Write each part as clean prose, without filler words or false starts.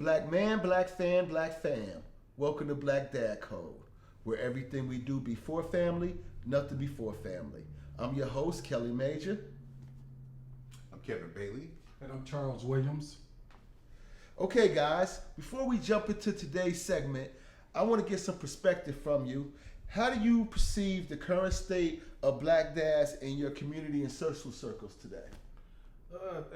Black man, black fan, black fam. Welcome to Black Dad Code, where everything we do before family, nothing before family. I'm your host, Kelly Major. I'm Kevin Bailey. And I'm Charles Williams. Okay, guys, before we jump into today's segment, I want to get some perspective from you. How do you perceive the current state of black dads in your community and social circles today?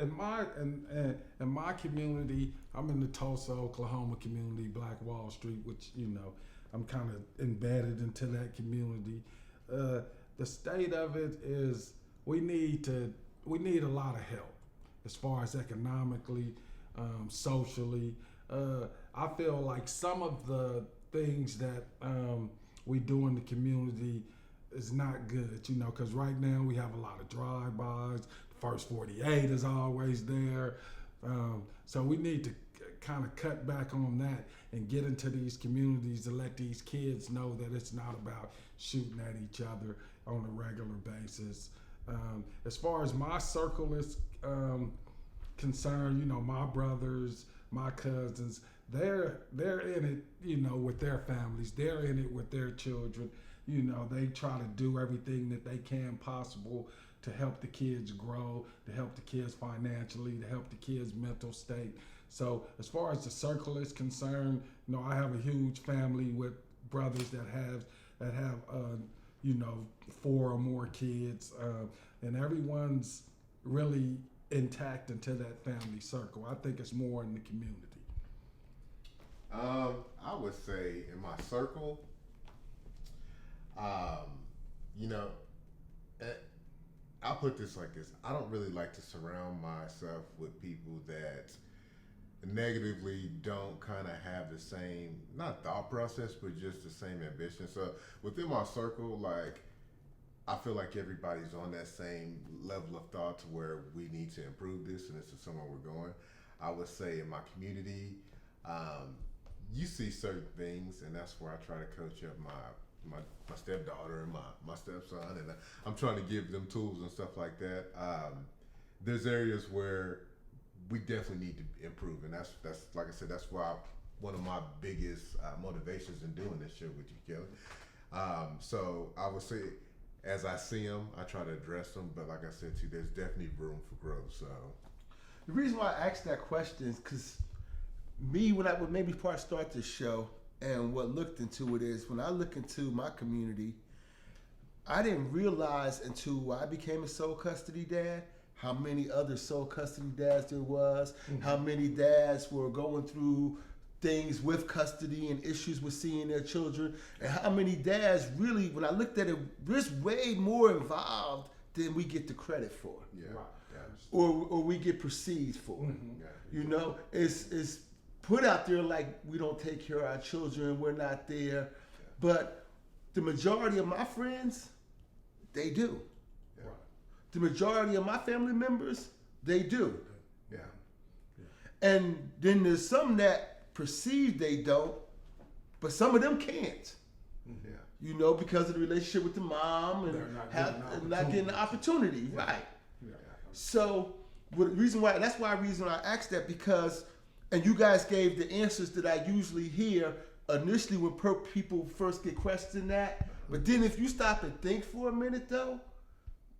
In my community, I'm in the Tulsa, Oklahoma community, Black Wall Street, which I'm kind of embedded into that community. The state of it is we need a lot of help as far as economically, socially. I feel like some of the things that we do in the community is not good, because right now we have a lot of drive-bys. First 48 is always there. So we need to kind of cut back on that and get into these communities to let these kids know that it's not about shooting at each other on a regular basis. As far as my circle is concerned, my brothers, my cousins, they're in it, with their families. They're in it with their children. They try to do everything that they can possible to help the kids grow, to help the kids financially, to help the kids' mental state. So as far as the circle is concerned, I have a huge family with brothers that have 4 or more kids, and everyone's really intact into that family circle. I think it's more in the community. I would say in my circle, I'll put this like this. I don't really like to surround myself with people that negatively don't kind of have the same, not thought process, but just the same ambition. So within my circle, I feel like everybody's on that same level of thought to where we need to improve this, and this is somewhere we're going. I would say in my community, you see certain things, and that's where I try to coach up my stepdaughter and my stepson, and I'm trying to give them tools and stuff like that. There's areas where we definitely need to improve, and that's like I said, that's why one of my biggest motivations in doing this show with you, Kelly. So I would say, as I see them, I try to address them, but like I said to you, there's definitely room for growth. So the reason why I asked that question is because when I would maybe start this show, and what looked into it is, when I look into my community, I didn't realize until I became a sole custody dad how many other sole custody dads there was, how many dads were going through things with custody and issues with seeing their children, and how many dads really, when I looked at it, there's way more involved than we get the credit for. yeah, Right. Or we get perceived for. Mm-hmm. It's put out there like we don't take care of our children, we're not there. But the majority of my friends, they do. yeah, Right. The majority of my family members, they do. yeah. And then there's some that perceive they don't, but some of them can't. Yeah. Because of the relationship with the mom and They're not getting the opportunity. Yeah. Right. Yeah. So reason why I asked that, because, and you guys gave the answers that I usually hear initially when people first get questioned that. But then if you stop and think for a minute though,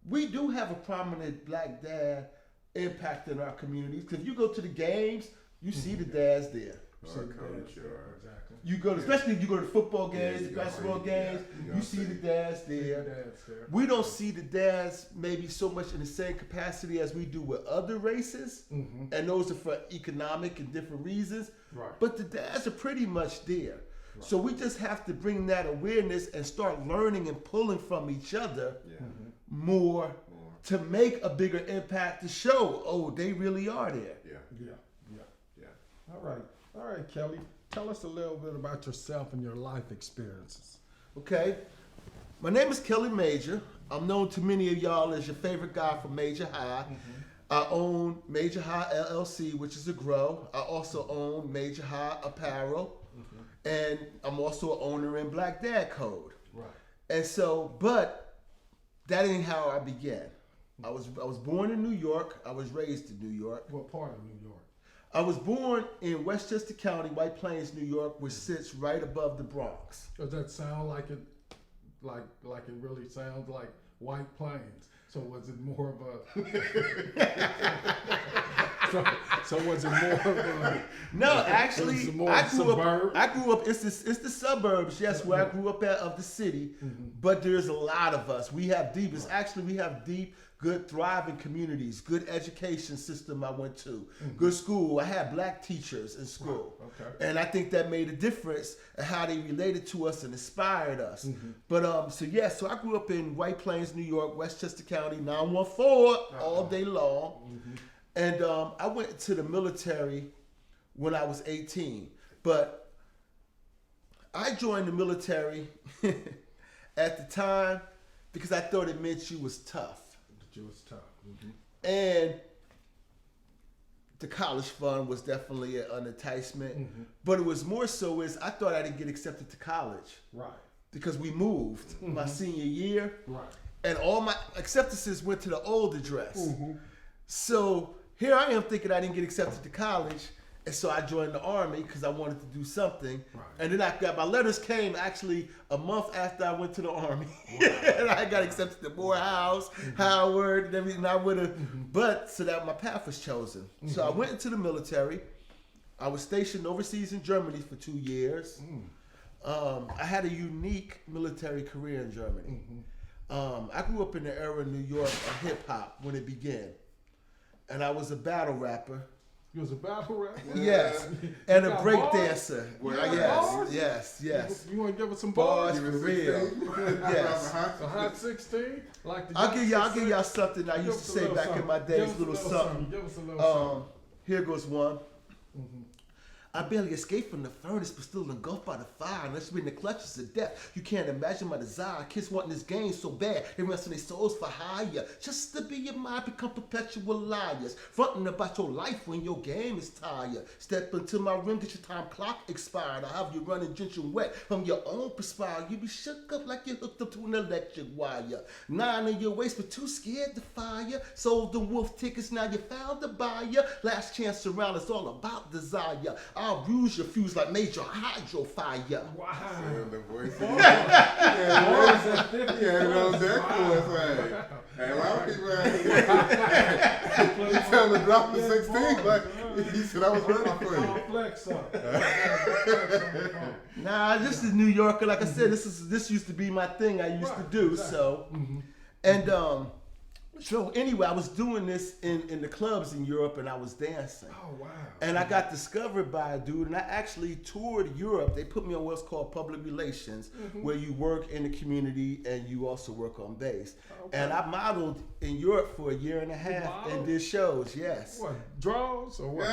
we do have a prominent black dad impact in our communities. Because if you go to the games, you see the dads there. Or coach, or Exactly. You go to, especially if you go to football games, you go basketball see- games, yeah, you see the dads there. Dad's there. We don't see the dads maybe so much in the same capacity as we do with other races, Mm-hmm. and those are for economic and different reasons. Right. But the dads are pretty much there. So we just have to bring that awareness and start learning and pulling from each other yeah, more more, to make a bigger impact, to show, they really are there. yeah, Yeah. Yeah. yeah. All right, Kelly. Tell us a little bit about yourself and your life experiences. Okay, my name is Kelly Major. I'm known to many of y'all as your favorite guy from Major High. I own Major High LLC, which is a grow. I also own Major High Apparel, and I'm also an owner in Black Dad Code. Right. And so, but that ain't how I began. I was born in New York. I was raised in New York. What part of New York? I was born in Westchester County, White Plains, New York, which sits right above the Bronx. Does that sound like it, like it really sounds like White Plains? So was it more of a? so was it more of a? No, actually, it's more I grew suburb? up. I grew up. It's the suburbs. Yes, where I grew up at of the city. But there's a lot of us. We have deep. It's actually we have deep, good, thriving communities. Good education system I went to. Good school. I had black teachers in school. Okay. And I think that made a difference in how they related to us and inspired us. But so I grew up in White Plains, New York, Westchester County, 914 all day long. And I went to the military when I was 18. But I joined the military at the time because I thought it meant you was tough. That you was tough. And the college fund was definitely an enticement. But it was more so is I thought I didn't get accepted to college Right. because we moved my senior year. Right. And all my acceptances went to the old address. So here I am thinking I didn't get accepted to college. And so I joined the Army because I wanted to do something. Right. And then I got my letters came actually a month after I went to the Army. And I got accepted to Morehouse, Howard, and everything. I would have, but so that my path was chosen. So I went into the military. I was stationed overseas in Germany for 2 years. I had a unique military career in Germany. I grew up in the era in New York of hip hop when it began. And I was a battle rapper. You was a battle rapper? Yes. And a got break bars? dancer. Well, Yes. You want to give us some Bars bars? for real. Yes. A hot 16? Like the I'll give y'all something I used to say back in my days, little something. Give us a little something. Here goes one. I barely escaped from the furnace, but still engulfed by the fire. Unless you're in the clutches of death, you can't imagine my desire. Kids wanting this game so bad, they wrestle their souls for hire. Just to be your mind, become perpetual liars. Fronting about your life when your game is tired. Step into my room, get your time clock expired. I have you running, drenching wet from your own perspire. You be shook up like you're hooked up to an electric wire. 9 in your waist, but too scared to fire. Sold the wolf tickets, now you found a buyer. Last chance around, it's all about desire. I'll bruise your fuse like major hydro fire. Wow. The voice. Bars at 50. Yeah, those echoes, like, hey, a lot of people, you tell them to drop the 16, like, he said I was ready for you. Flex up. Nah, this is New Yorker. Like I said, this used to be my thing I used to do. So, and so anyway, I was doing this in the clubs in Europe, and I was dancing. Oh, wow. And I got discovered by a dude, and I actually toured Europe. They put me on what's called public relations, where you work in the community and you also work on base. Okay. And I modeled in Europe for a year and a half and did shows. Yes. What, draws or what?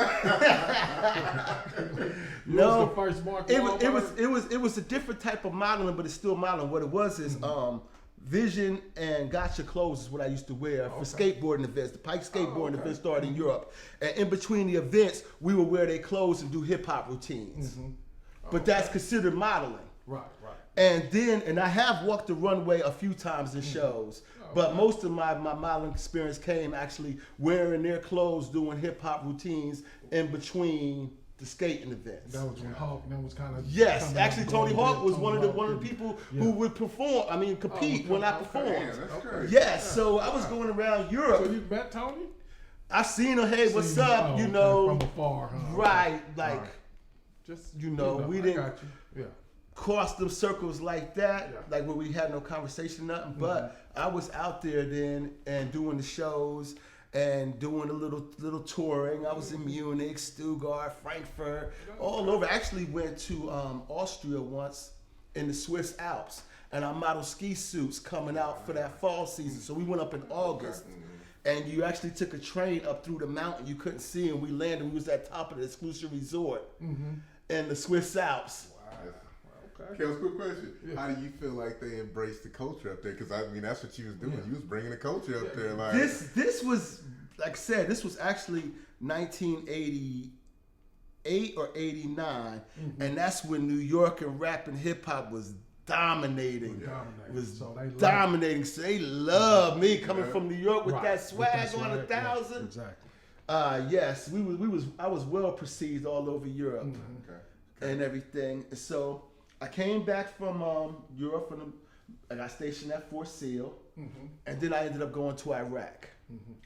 No, was the first Mark it was a different type of modeling, but it's still modeling. What it was is Vision and Gotcha clothes is what I used to wear for skateboarding events. The Pike skateboarding events started in Europe. And in between the events, we would wear their clothes and do hip hop routines. But that's considered modeling. Right. And I have walked the runway a few times in shows. But most of my modeling experience came actually wearing their clothes, doing hip hop routines in between the skating events. That was when Hawk, that was kind of... Yes, actually Tony Hawk was one of the people who would compete when I performed. Yeah, that's great. Yes, so I was going around Europe. So you met Tony? I seen him, hey, what's up, you okay, know. from afar, huh? Right, like, Right. Just, you know, we I didn't got you. Yeah. cross them circles like that, Yeah. like where we had no conversation, nothing. But I was out there then and doing the shows and doing a little touring. I was in Munich, Stuttgart, Frankfurt, all over. I actually went to Austria once in the Swiss Alps, and I modeled ski suits coming out for that fall season. So we went up in August, and you actually took a train up through the mountain. You couldn't see, and we landed. We was at the top of the exclusive resort in the Swiss Alps. Okay. Kels, quick question. Yeah. How do you feel like they embraced the culture up there? Because, I mean, that's what you was doing. Yeah. You was bringing the culture up there. Like, This was, like I said, this was actually 1988 or 89, and that's when New York and rap and hip hop was dominating. It was So they dominating. So they love me coming Yeah. from New York with Right, that with swag that on swag, yeah, 1,000. exactly. Yes, I was well perceived all over Europe Okay. and everything. So I came back from Europe, I got stationed at Fort Sill, and then I ended up going to Iraq,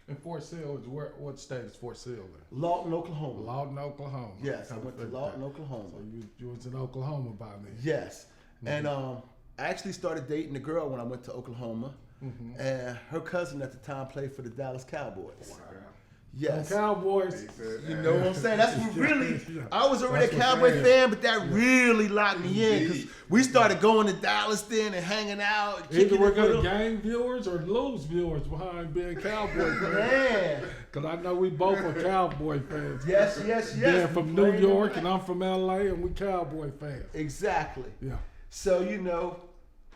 And Fort Sill is what state is Fort Sill in? Lawton, Oklahoma. Lawton, Oklahoma. Yes, I Kinda went to figured Lawton, that. Oklahoma. So you was in Oklahoma by then. Yes, and I actually started dating a girl when I went to Oklahoma, and her cousin at the time played for the Dallas Cowboys. Wow. Yes. Cowboys. He said, You know what I'm saying? That's what really. I was already a That's what Cowboy fans- fan, but that really locked me in because Indeed. we started going to Dallas then and hanging out, Either kicking we're it gonna with them. gain viewers or lose viewers behind being Cowboy fans. Man, Cause I know we both are Cowboy fans. yes, yes, yes. They're We from played New in York Iraq. and I'm from LA and we Cowboy fans. Exactly. Yeah. So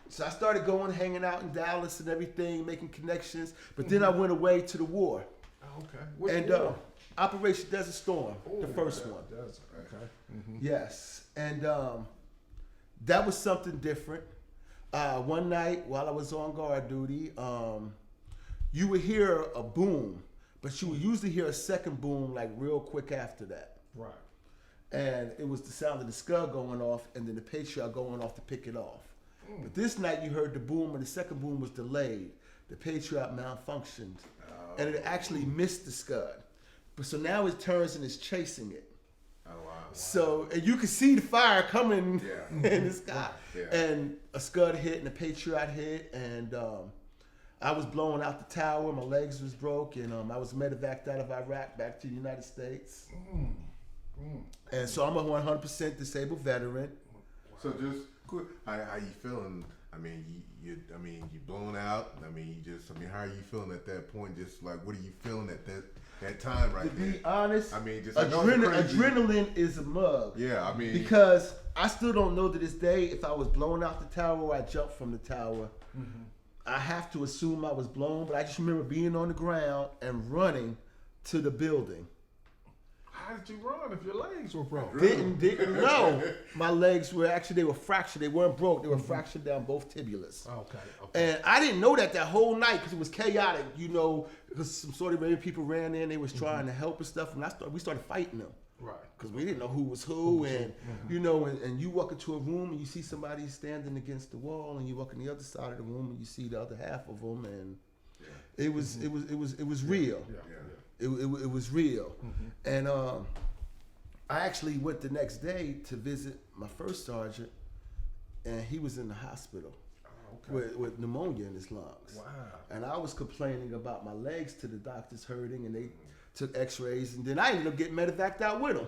so I started going, hanging out in Dallas and everything, making connections. But then I went away to the war, Okay. Which and war? Operation Desert Storm, the Ooh, first that- one. that's- okay. Yes, and that was something different. One night while I was on guard duty, you would hear a boom, but you would usually hear a second boom like real quick after that. Right. And it was the sound of the Scud going off and then the Patriot going off to pick it off. But this night you heard the boom and the second boom was delayed. The Patriot malfunctioned and it actually missed the Scud. But so now it turns and is chasing it. Oh wow. So, and you could see the fire coming Yeah. in the sky. Yeah. And a Scud hit and a Patriot hit. And I was blowing out the tower. My legs was broke. And I was medevaced out of Iraq back to the United States. And so I'm a 100% disabled veteran. So just quick, how you feeling? I mean, you blown out. I mean, how are you feeling at that point? Just like, what are you feeling at that time right To there? be honest, I mean, just I know it's crazy. adrenaline is a mug. Yeah, I mean, Because I still don't know to this day if I was blown out the tower or I jumped from the tower. I have to assume I was blown, but I just remember being on the ground and running to the building. How did you run if your legs were broke? Didn't know. My legs were they were fractured. They weren't broke. They were fractured down both tibulas. Okay. And I didn't know that whole night because it was chaotic, because some Saudi Arabian people ran in, they was trying to help and stuff, and we started fighting them. Right. Because we didn't know who was who, and and you walk into a room and you see somebody standing against the wall, and you walk in the other side of the room and you see the other half of them, and it was real. Yeah. It was real, and I actually went the next day to visit my first sergeant, and he was in the hospital with pneumonia in his lungs. Wow. And I was complaining about my legs to the doctors hurting, and they took X-rays, and then I ended up getting medevaced out with them.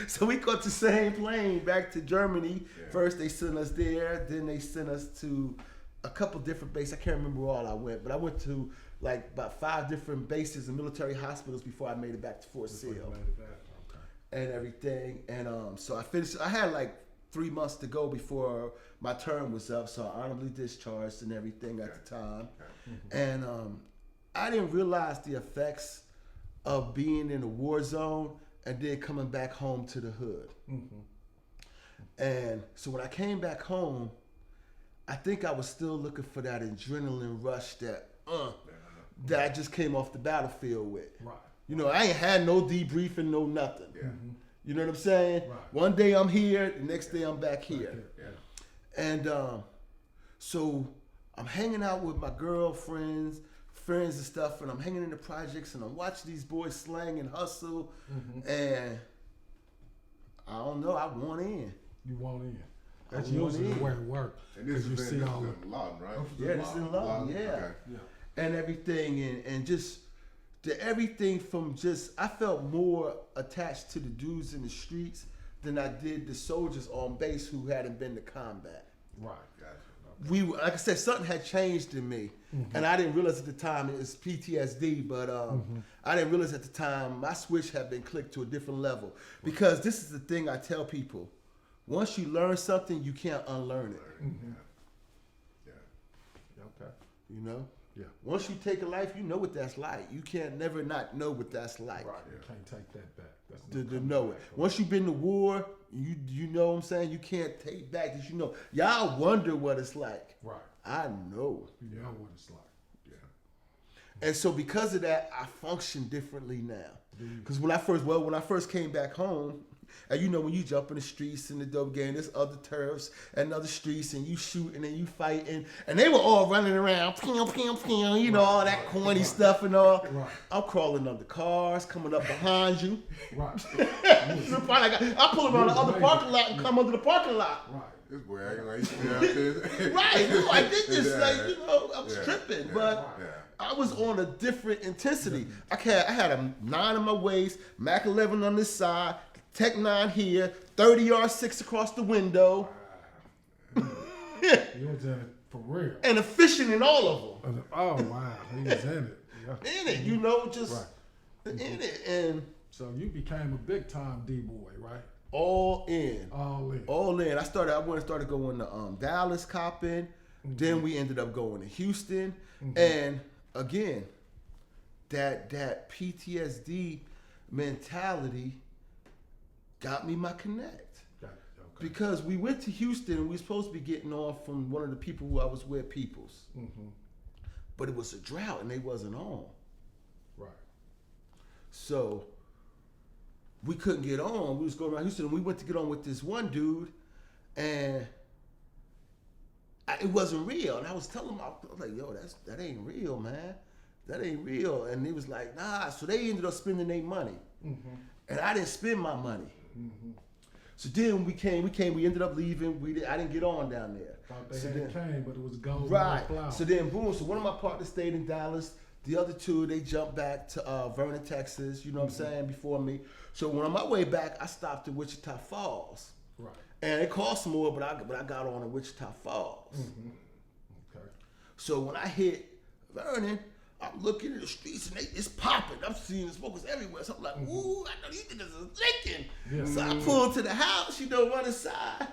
So we caught the same plane back to Germany. Yeah. First they sent us there, then they sent us to a couple different bases. I can't remember where all I went, but I went to like about 5 different bases and military hospitals before I made it back to Fort Sill Okay. and everything. And so I finished. I had like 3 months to go before my term was up, so I honorably discharged and everything at the time. And I didn't realize the effects of being in a war zone and then coming back home to the hood. And so when I came back home, I think I was still looking for that adrenaline rush that I just came off the battlefield with. Right. I ain't had no debriefing, no nothing. Yeah. You know what I'm saying? Right. One day I'm here, the next day I'm back here. Yeah. And so I'm hanging out with my girlfriends, friends and stuff, and I'm hanging in the projects and I'm watching these boys slang and hustle. And I don't know, I want in. You want in. That's I want usually in. the way it works. And this you is see in all Lawton, right? Yeah, this is in Lawton, yeah. Okay. And everything, and just everything from I felt more attached to the dudes in the streets than I did the soldiers on base who hadn't been to combat. Right. Gotcha. Like I said, something had changed in me, and I didn't realize at the time it was PTSD. But I didn't realize at the time my switch had been clicked to a different level. Because this is the thing I tell people: once you learn something, you can't unlearn it. Yeah. Okay. Yeah. Once you take a life, you know what that's like. You can't never not know what that's like. Right. You can't take that back. That's To know it. Once you've been to war, you know what I'm saying? You can't take back that Y'all wonder what it's like. Right. I know. You know what it's like. Yeah. And so because of that, I function differently now. Because when I first came back home, and you know when you jump in the streets in the dope game, there's other turfs and other streets, and you shooting and you fighting, and they were all running around, pew, pew, pew, you know, all that corny stuff and all. Right. I'm crawling under cars, coming up behind you. Right. I pull around the other parking lot and come under the parking lot. Right. This boy acting like he's out there. Right, no, I did this, Yeah. like, you know, I was tripping, but Yeah. I was on a different intensity. I had a 9 on my waist, Mac 11 on this side, Tech 9 here, 30 R6 across the window, You was in it for real. and efficient in all of them. Oh wow, he was in it. Yeah. In it, you know, just Right. in it, and So you became a big time D boy, right? all in. All in. All in. I started going to Dallas copping. Then we ended up going to Houston. And again, that PTSD mentality got me my connect. Got it. Okay. Because we went to Houston and we were supposed to be getting off from one of the people who I was with, Peoples. But it was a drought and they wasn't on. Right. So we couldn't get on. We was going around Houston and we went to get on with this one dude and it wasn't real. And I was telling him, I was like, yo, that ain't real, man. That ain't real. And he was like, nah. So they ended up spending their money. And I didn't spend my money. So then we ended up leaving. I didn't get on down there. Thought they So had then- came, but it was gold. Right. Flower. So then, boom. So one of my partners stayed in Dallas. The other two, they jumped back to Vernon, Texas. You know what I'm saying? Before me. So when on my way back, I stopped at Wichita Falls, Right. and it cost more, but I got on at Wichita Falls. Okay. So when I hit Vernon, I'm looking at the streets and it's popping. I'm seeing the smokers everywhere. So I'm like, ooh, I know these niggas is licking. Yeah. So I pull to the house, you know, run inside.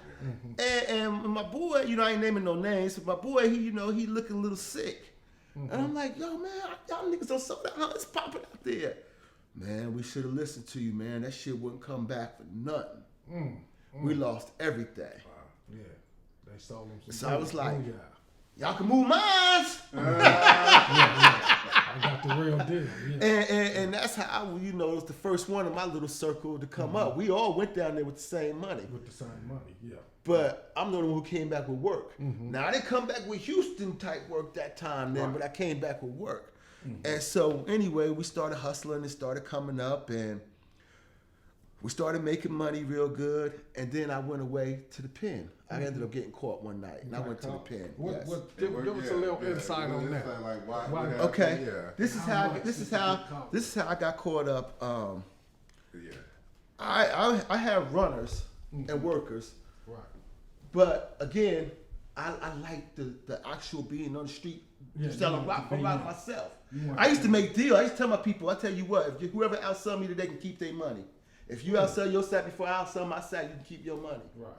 And my boy, you know, I ain't naming no names, but my boy, he looking a little sick. And I'm like, yo, man, y'all niggas don't slow down. It's popping out there. Man, we should have listened to you, man. That shit wouldn't come back for nothing. We lost everything. Yeah. They sold them some. So I was like, oh, yeah. Y'all can move mines. I got the real deal. Yeah. And that's how it was the first one in my little circle to come up. We all went down there with the same money. With the same money, yeah. But I'm the one who came back with work. Now, I didn't come back with Houston type work that time then, but I came back with work. And so anyway, we started hustling and started coming up and we started making money real good. And then I went away to the pen. I ended up getting caught one night and I went to the pen. What, Yes. give us a little insight on that. Like, why, Why- what happened? Okay. Yeah. This is How how much this did is you how get caught? this is how I got caught up. Yeah. I have runners and workers. Right. But again, I like the actual being on the street, Yeah, selling you rock want to be in. myself. You want I used to to make deals. I used to tell my people, I tell you what, if whoever outsell me today can keep their money. If you outsell your sack before I outsell my sack, you can keep your money. Right.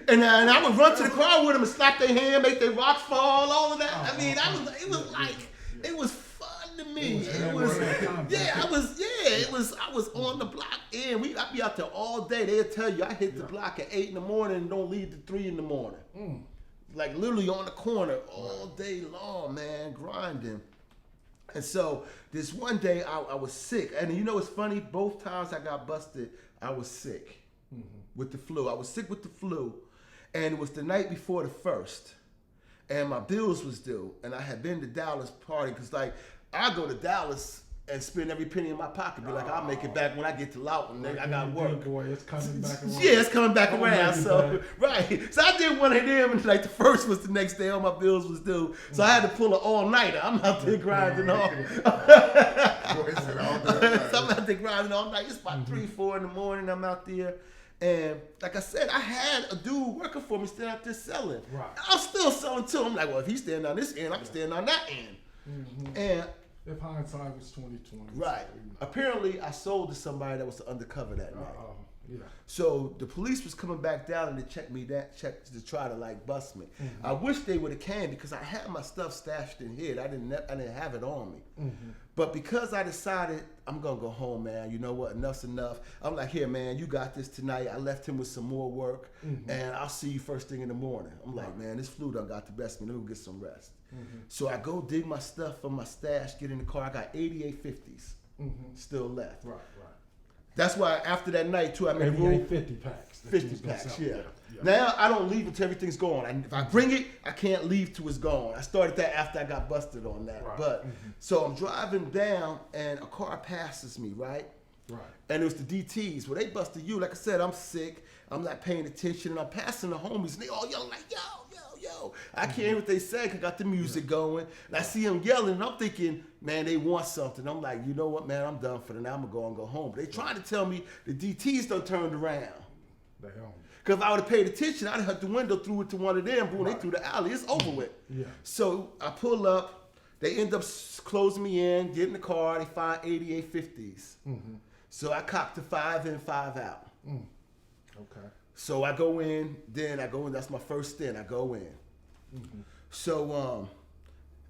And I would run to the car with them and slap their hand, make their rocks fall, all of that. I mean, it was fun to me. It was I was on the block and I'd be out there all day. They'll tell you I hit the block at 8 in the morning and don't leave till 3 in the morning. Like literally on the corner all day long, man, grinding. And so this one day I was sick. And you know what's funny? Both times I got busted, I was sick with the flu. I was sick with the flu. And it was the night before the 1st. And my bills was due. And I had been to Dallas party because like I go to Dallas and spend every penny in my pocket. Be like, I'll make it back when I get to Lawton. Nigga, I got work. Boy, it's coming back around. Yeah, it's coming back I'ma around. make it So back. right. So I did one of them and like the 1st was the next day, all my bills was due. So I had to pull an all-nighter. I'm out there grinding all. Boy, it's an all day. So I'm out there grinding all night. It's about 3, 4 in the morning. I'm out there. And like I said, I had a dude working for me standing out there selling. Right. I'm still selling too. I'm like, well, if he's standing on this end, I'm standing on that end. And If hindsight was 2020. right. Apparently, I sold to somebody that was undercover that night. Yeah. So the police was coming back down and to check to try to like bust me. I wish they would have came because I had my stuff stashed in here. I didn't have it on me. But because I decided I'm gonna go home, man. You know what? Enough's enough. I'm like, here, man. You got this tonight. I left him with some more work, and I'll see you first thing in the morning. I'm like, man, this flu done got the best of me. Let me go get some rest. So I go dig my stuff from my stash, get in the car. I got 88 50s still left. Right. That's why after that night too, I made a rule. 50 packs. that you 50 was gonna packs, sell. yeah. Now I don't leave until everything's gone. If I bring it, I can't leave till it's gone. I started that after I got busted on that. Right. But so I'm driving down and a car passes me, right? Right. And it was the DTs. Well, they busted you. Like I said, I'm sick. I'm not paying attention, and I'm passing the homies, and they all yelling like, yo. I can't hear what they say 'cause I got the music going. And I see them yelling, and I'm thinking, man, they want something. I'm like, you know what, man, I'm done for the night. I'm going to go home. But they trying to tell me the DTs done turned around. They own. Because if I would have paid attention, I'd have had the window, threw it to one of them, boom, Right. they threw the alley. It's over with. Yeah. So I pull up. They end up closing me in, get in the car. They find 88 50s. So I copped the 5 in, 5 out. Okay. So I go in, that's my first stint. I go in. So,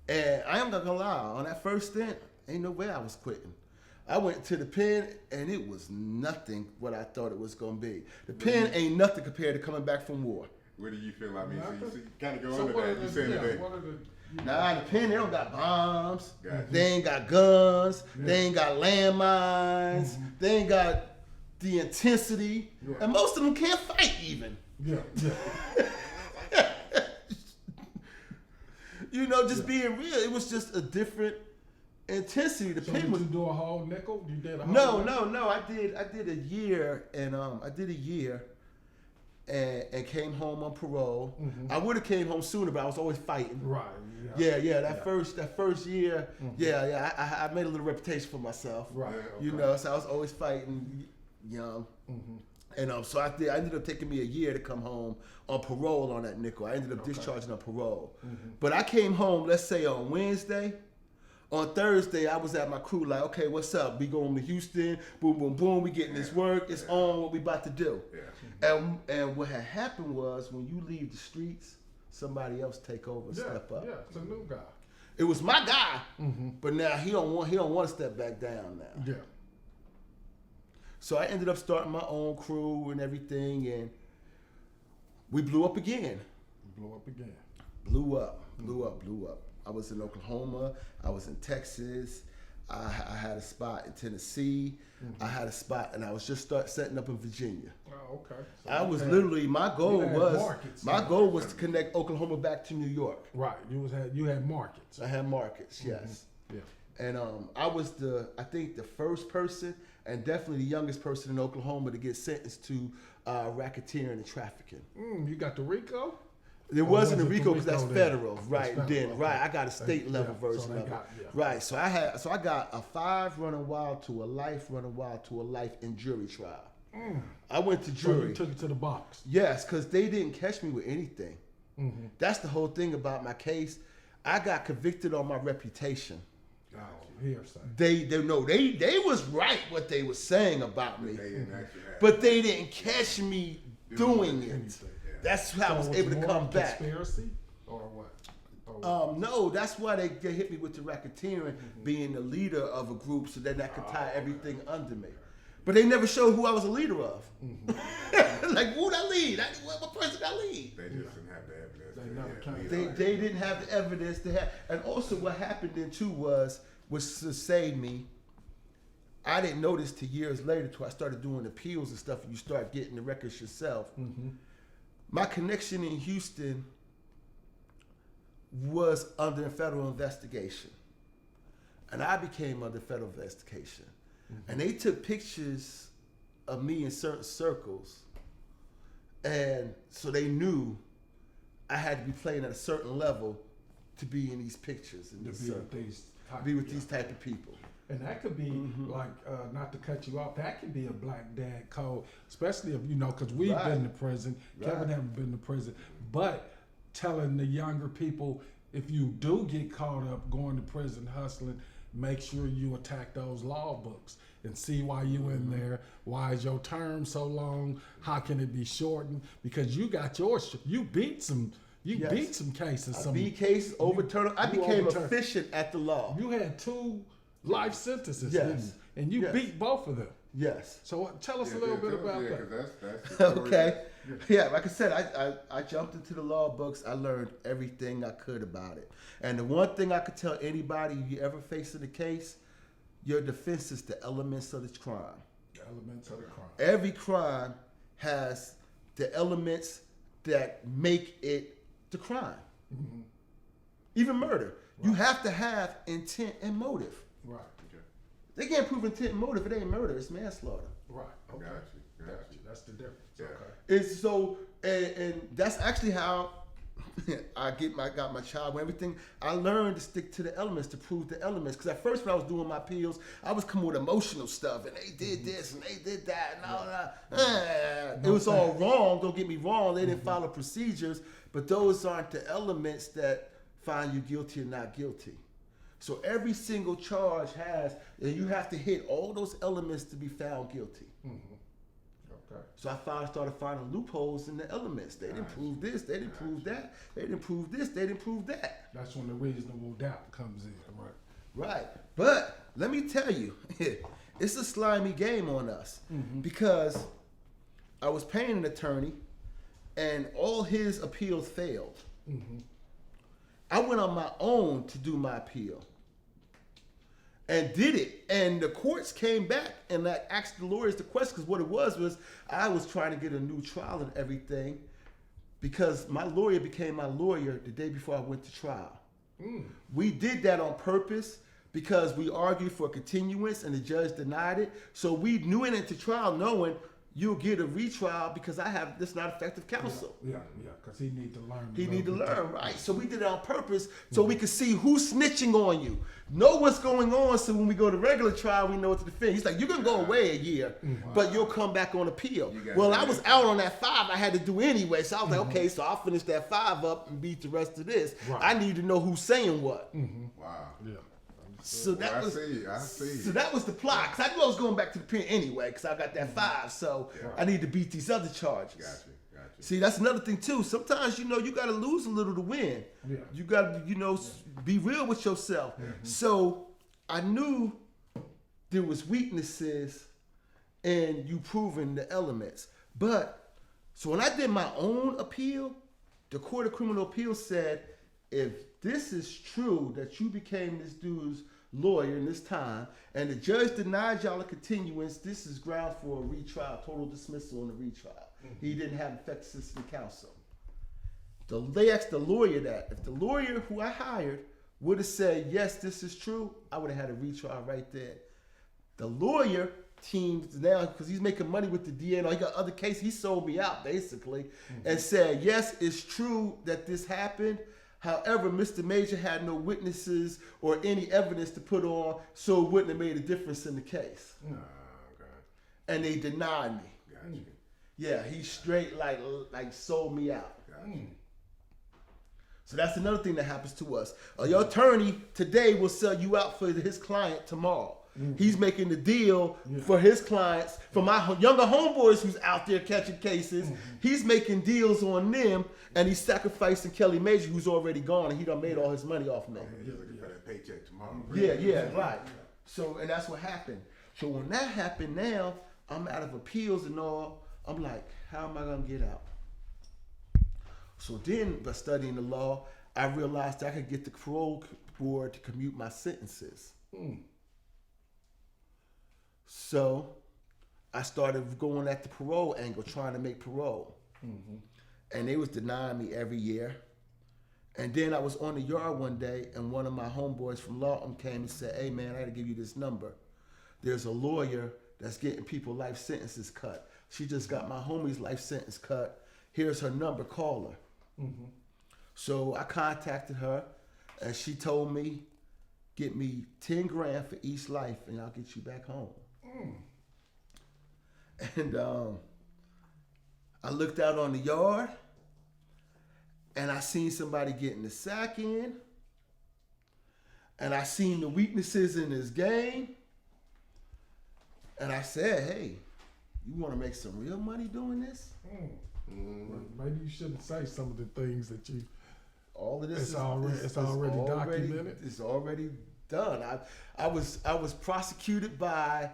and I am not gonna lie, on that first stint, ain't no way I was quitting. I went to the pen and it was nothing what I thought it was gonna be. The pen ain't nothing compared to coming back from war. What do you feel? I mean, so you kind of go So into what that. are You the, saying yeah, today? what are the, Nah, the pen, they don't got bombs. Gotcha. They ain't got guns. They ain't got landmines. They ain't got the intensity. Yeah. And most of them can't fight even. yeah. You know, just being real, it was just a different intensity. The So pen did was you do a whole nickel? You did a whole no. nickel? I did a year, and and came home on parole. I would have came home sooner, but I was always fighting. Right. Yeah. That first year, I made a little reputation for myself. Right. You okay. know, so I was always fighting young. And so I ended up taking me a year to come home on parole on that nickel. I ended up discharging on parole. But I came home, let's say on Wednesday. On Thursday, I was at my crew like, okay, what's up? We going to Houston, boom, boom, boom. We getting this work. It's on what we about to do. Yeah. And what had happened was when you leave the streets, somebody else take over and step up. Yeah, it's a new guy. It was my guy, but now he don't want to step back down now. Yeah. So I ended up starting my own crew and everything, and we blew up again. Blow up again. Blew up. I was in Oklahoma. I was in Texas. I had a spot in Tennessee. I had a spot, and I was just setting up in Virginia. Oh, okay. So I you was had- literally my goal you had was markets. to connect Oklahoma back to New York. Right. You had markets. I had markets, yes. Yeah. And I was I think the first person and definitely the youngest person in Oklahoma to get sentenced to racketeering and trafficking. You got the RICO? There Or wasn't a was it the RICO because that's RICO then? federal, That's right? federal, Then, okay. right, I got a state level Yeah, so version they of got- it. yeah. Right, so I got a 5 running wild to a life, running wild to a life in jury trial. I went to So jury. you took it to the box. Yes, because they didn't catch me with anything. Mm-hmm. That's the whole thing about my case. I got convicted on my reputation. Oh, hearsay. They was right what they was saying about me, They didn't actually have but they didn't catch me doing it. Anything. That's how I was So able to more come back. Conspiracy or what? Or what? No, that's why they hit me with the racketeering, being the leader of a group, so then I could tie everything under me. But they never showed who I was a leader of. Like, who'd I lead? What person did I lead? They just didn't have the evidence. They never came. They didn't have the evidence to have. And also what happened then too was to save me. I didn't notice till years later till I started doing appeals and stuff and you start getting the records yourself. My connection in Houston was under a federal investigation. And I became under federal investigation. And they took pictures of me in certain circles. And so they knew I had to be playing at a certain level to be in these pictures and To these be with circles. these type, Be with yeah. these type of people. And that could be like, not to cut you off, that could be a black dad code, especially if, because we've Right. been to prison. Kevin Right. haven't been to prison. But telling the younger people, if you do get caught up going to prison hustling, make sure you attack those law books and see why you in there. Why is your term so long? How can it be shortened? Because you got yours. You beat some. You Yes. beat some cases. I beat cases, overturned. I you became overturned. efficient at the law. You had 2 life sentences, Yes. didn't you? And you Yes. beat both of them. Yes. So tell us a little bit about that. Because that's the story. Okay. Yeah, like I said, I jumped into the law books. I learned everything I could about it. And the one thing I could tell anybody, you ever facing a case, your defense is the elements of the crime. The elements of the crime. Every crime has the elements that make it the crime. Even murder. You have to have intent and motive. Right. Okay. They can't prove intent and motive. It ain't murder. It's manslaughter. Right. Okay. Got you. That's the difference. Yeah. Okay. It's so, and that's actually how I got my child and everything. I learned to stick to the elements, to prove the elements. Because at first when I was doing my appeals, I was coming with emotional stuff, and they did this and they did that and all that. It was all wrong. Don't get me wrong. They didn't follow procedures, but those aren't the elements that find you guilty or not guilty. So every single charge has, and you have to hit all those elements to be found guilty. Okay. So I started finding loopholes in the elements. They didn't prove this, they didn't prove that, they didn't prove this, they didn't prove that. That's when the reasonable doubt comes in. Right. Right. But let me tell you, it's a slimy game on us because I was paying an attorney and all his appeals failed. I went on my own to do my appeal and did it. And the courts came back and I asked the lawyers the question, because what it was I was trying to get a new trial and everything because my lawyer became my lawyer the day before I went to trial. We did that on purpose because we argued for continuance and the judge denied it. So we knew it into trial knowing you'll get a retrial because I have this not effective counsel. Yeah, because he need to learn. He need to learn, right? So we did it on purpose so we could see who's snitching on you, know what's going on. So when we go to regular trial, we know what to defend. He's like, you're gonna go away a year, but you'll come back on appeal. Well, I was out on that 5 I had to do anyway, so I was like, okay, so I'll finish that 5 up and beat the rest of this. Right. I need to know who's saying what. Wow. Yeah. So that was I see. So that was the plot. Cause I knew I was going back to the pen anyway, cause I got that 5. So I need to beat these other charges. Got you. See, that's another thing too. Sometimes you got to lose a little to win. Yeah. You got to be real with yourself. So I knew there was weaknesses in you proving the elements. But so when I did my own appeal, the Court of Criminal Appeals said, if this is true that you became this dude's lawyer in this time, and the judge denied y'all a continuance, this is ground for a retrial, total dismissal on the retrial. He didn't have effective system counsel. They asked the lawyer that. If the lawyer who I hired would have said, yes, this is true, I would have had a retrial right there. The lawyer team now, because he's making money with the DA and all, he got other cases, he sold me out basically and said, yes, it's true that this happened. However, Mr. Major had no witnesses or any evidence to put on, so it wouldn't have made a difference in the case. Okay. And they denied me. Got you. Yeah, he straight like sold me out. Got you. So that's another thing that happens to us. Your attorney today will sell you out for his client tomorrow. He's making the deal for his clients, for my younger homeboys who's out there catching cases. He's making deals on them, and he's sacrificing Kelly Major, who's already gone, and he done made all his money off me. You're looking for that paycheck tomorrow. Yeah, right. So, and that's what happened. So when that happened now, I'm out of appeals and all. I'm like, how am I gonna get out? So then, by studying the law, I realized I could get the parole board to commute my sentences. So I started going at the parole angle, trying to make parole. And they was denying me every year. And then I was on the yard one day, and one of my homeboys from Lawton came and said, hey man, I gotta give you this number. There's a lawyer that's getting people life sentences cut. She just got my homie's life sentence cut. Here's her number, call her. So I contacted her, and she told me, get me 10 grand for each life, and I'll get you back home. And I looked out on the yard, and I seen somebody getting the sack in. and I seen the weaknesses in his game, and I said, "Hey, you want to make some real money doing this? Maybe you shouldn't say some of the things that you. All of this It's is already documented? It's already done. I was prosecuted by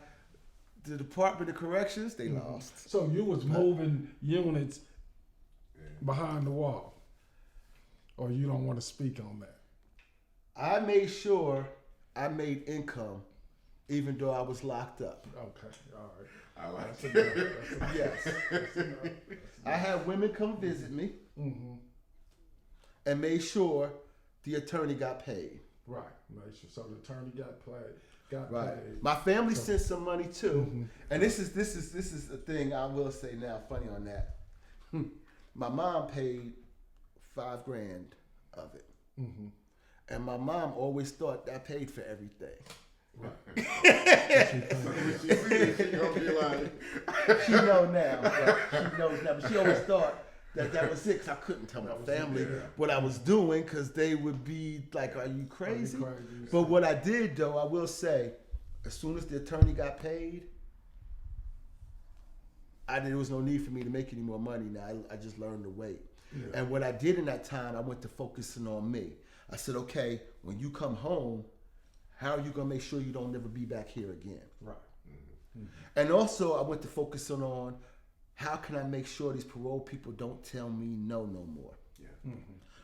the Department of Corrections. They lost. So you was moving units behind the wall, or you don't want to speak on that? I made sure I made income, even though I was locked up. Okay, all right. I like That's that. enough. That's enough. Yes, That's enough. I had women come visit me Mm-hmm. and made sure the attorney got paid. Right. Make sure. So the attorney got paid. Right. My family sent some money too, Mhm. and this is the thing I will say now. Funny on that. My mom paid $5,000 of it, Mm-hmm. and my mom always thought I paid for everything. So when she see it, she gonna be like, She know now. Right? She knows now, but she always thought that was it. 'Cause I couldn't tell my family what I was doing because they would be like, "Are you crazy?" But what I did though, I will say, as soon as the attorney got paid, there was no need for me to make any more money. Now I just learned to wait. Yeah. And what I did in that time, I went to focusing on me. I said, okay, when you come home, how are you gonna make sure you don't never be back here again? Right. And also, I went to focusing on how can I make sure these parole people don't tell me no more. yeah.